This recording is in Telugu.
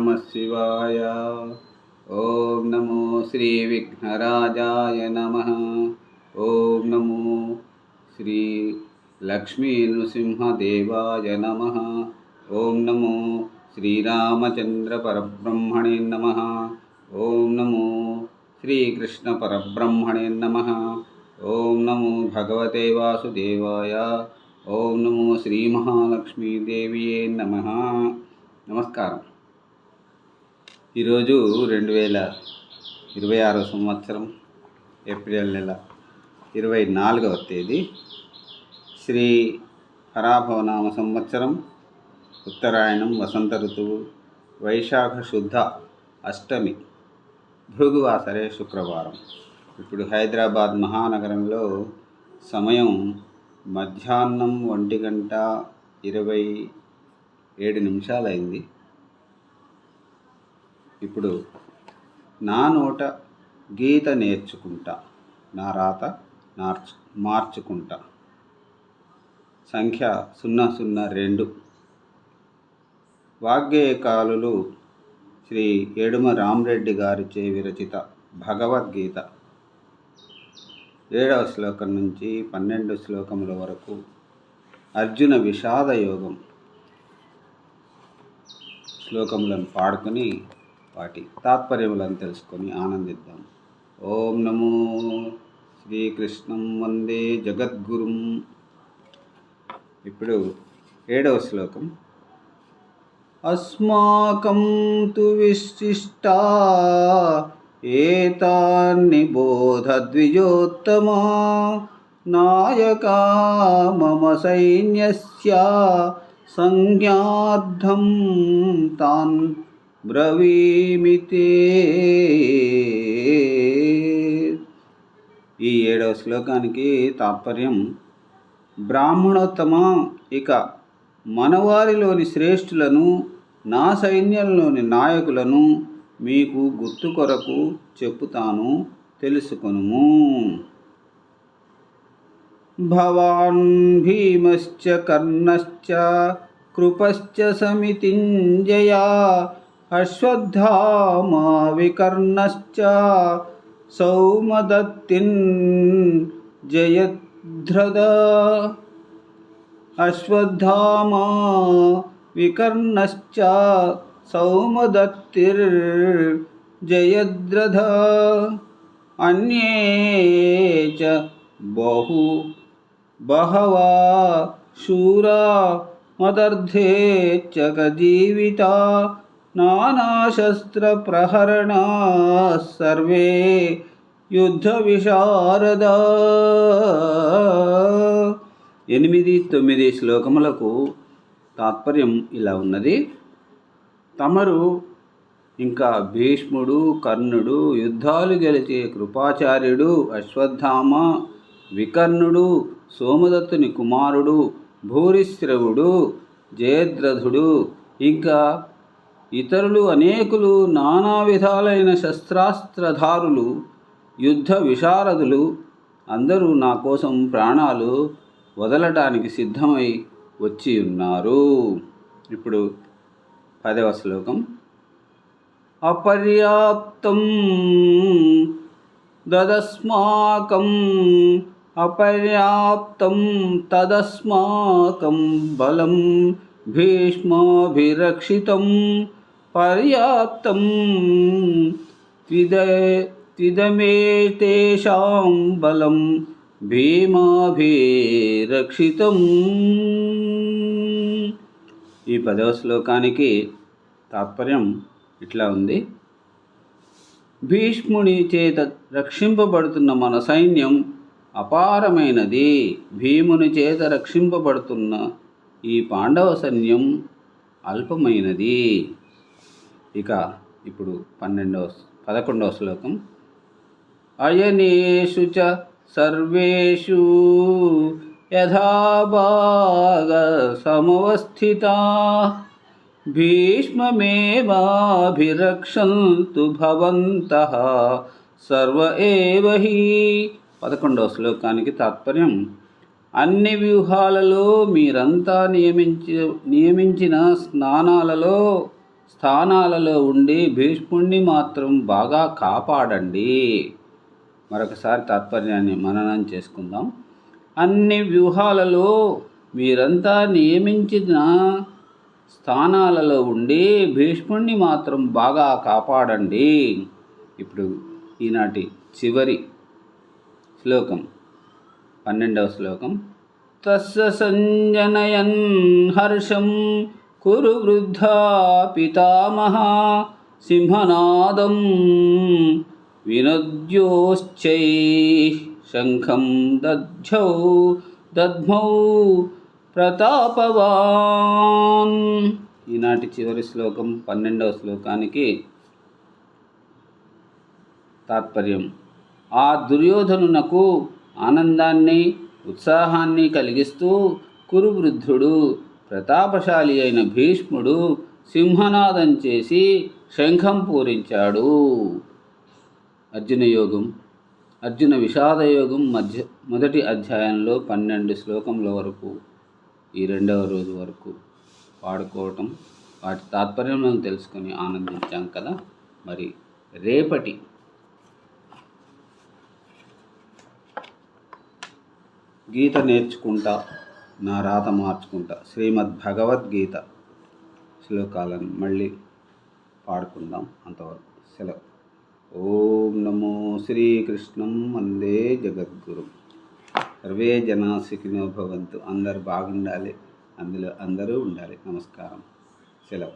నమః శివాయ. ఓం నమో శ్రీ విఘ్నరాజాయ నమః. ఓం నమో శ్రీ లక్ష్మీ నృసింహదేవాయ నమః. ఓం నమో శ్రీరామచంద్ర పరబ్రహ్మణే నమః. ఓం నమో శ్రీకృష్ణ పరబ్రహ్మణే నమః. ఓం నమో భగవతే వాసుదేవాయ. ఓం నమో శ్రీ మహాలక్ష్మీదేవియే నమః. నమస్కారం. ఈరోజు 2026 సంవత్సరం ఏప్రిల్ నెల 24వ తేదీ, శ్రీ పరాభవనామ సంవత్సరం, ఉత్తరాయణం, వసంత ఋతువు, వైశాఖ శుద్ధ అష్టమి, భృగువాసరే శుక్రవారం. ఇప్పుడు హైదరాబాద్ మహానగరంలో సమయం మధ్యాహ్నం 1:27 అయింది. ఇప్పుడు నా నోట గీత నేర్చుకుంటా, నా రాత మార్చుకుంటా. సంఖ్య 002. వాగ్గేయకారులు శ్రీ ఏడుమ రామరెడ్డి గారిచే విరచిత భగవద్గీత 7వ శ్లోకం నుంచి 12 శ్లోకముల వరకు అర్జున విషాద యోగం శ్లోకములను పాడుకొని వాటి తాత్పర్యములను తెలుసుకొని ఆనందిద్దాం. ఓం నమో శ్రీకృష్ణం వందే జగద్గురుం. ఇప్పుడు 7వ శ్లోకం. అస్మాకం తు విశిష్టా ఏతాన్ని బోధ ద్విజోత్తమా నాయకా మమ సైన్యస్య సంజ్ఞార్థం తాన్ బ్రవీమితే. ఈ 7వ శ్లోకానికి తాత్పర్యం, బ్రాహ్మణోత్తమ, ఇక మనవారిలోని శ్రేష్ఠులను, నా సైన్యంలోని నాయకులను మీకు గుర్తు కొరకు చెప్పుతాను, తెలుసుకొనుము. భవాన్ భీమశ్చ కర్ణశ్చ కృపశ్చ సమితింజయా అశ్వత్థామా వికర్ణశ్చ సౌమదత్తిన్ జయద్రథ. అశ్వత్థామా వికర్ణశ్చ సౌమదత్తిర్ జయద్రథ. అన్యే చ బహవా శూరా మదర్థే చ జీవితా నానాశస్త్ర ప్రహరణా సర్వే యుద్ధ విశారద. 8-9 శ్లోకములకు తాత్పర్యం ఇలా ఉన్నది. తమరు ఇంకా భీష్ముడు, కర్ణుడు, యుద్ధాలు గెలిచే కృపాచార్యుడు, అశ్వత్థామ, వికర్ణుడు, సోమదత్తుని కుమారుడు, భూరిశ్రవుడు, జయద్రథుడు, ఇంకా ఇతరులు అనేకులు, నానా విధాలైన శస్త్రాస్త్రధారులు, యుద్ధ విశారదులు అందరూ నా కోసం ప్రాణాలు వదలటానికి సిద్ధమై వచ్చి ఉన్నారు. ఇప్పుడు 10వ శ్లోకం. అపర్యాప్తం తదస్మాకం బలం భీష్మాభిరక్షితం పర్యాప్తం త్విదమేతేషాం బలం భీమాభిరక్షితం. ఈ 10వ శ్లోకానికి తాత్పర్యం ఇట్లా ఉంది. భీష్ముని చేత రక్షింపబడుతున్న మన సైన్యం అపారమైనది. భీముని చేత రక్షింపబడుతున్న ఈ పాండవ సైన్యం అల్పమైనది. ఇక ఇప్పుడు 11వ శ్లోకం. అయనేషు చ సర్వేషు యథాభాగ సమవస్థితా భీష్మమేవాభిరక్షन्तు భవంతః సర్వ ఏవ హి. 11వ శ్లోకానికి తాత్పర్యం, అన్ని వ్యూహాలలో మీరంతా నియమించిన స్నానాలలో స్థానాలలో ఉండి భీష్ముణ్ణి మాత్రం బాగా కాపాడండి. మరొకసారి తాత్పర్యాన్ని మననం చేసుకుందాం. అన్ని వ్యూహాలలో మీరంతా నియమించిన స్థానాలలో ఉండి భీష్ముణ్ణి మాత్రం బాగా కాపాడండి. ఇప్పుడు ఈనాటి చివరి శ్లోకం 12వ శ్లోకం. తస్య సంజనయన్ హర్షం కురు వృద్ధా పితామహ సింహనాదం వినద్యోశ్చై శంఖం దద్మౌ ప్రతాపవాన్. ఈనాటి చివరి శ్లోకం 12వ శ్లోకానికి తాత్పర్యం. ఆ దుర్యోధనునకు ఆనందాన్ని ఉత్సాహాన్ని కలిగిస్తూ కురువృద్ధుడు ప్రతాపశాలి అయిన భీష్ముడు సింహనాదం చేసి శంఖం పూరించాడు. అర్జున విషాదయోగం మొదటి అధ్యాయంలో 12 శ్లోకముల వరకు ఈ 2వ రోజు వరకు పాడుకోవటం, వాటి తాత్పర్యం తెలుసుకొని ఆనందించాం కదా. మరి రేపటి గీత నేర్చుకుంటా, నా రాత మార్చుకుంటా శ్రీమద్ భగవద్గీత శ్లోకాలను మళ్ళీ పాడుకుందాం. అంతవరకు సెలవు. ఓం నమో శ్రీకృష్ణం వందే జగద్గురు. సర్వే జనా సుఖినో భవంతు. అందరు బాగుండాలి, అందులో అందరూ ఉండాలి. నమస్కారం. సెలవు.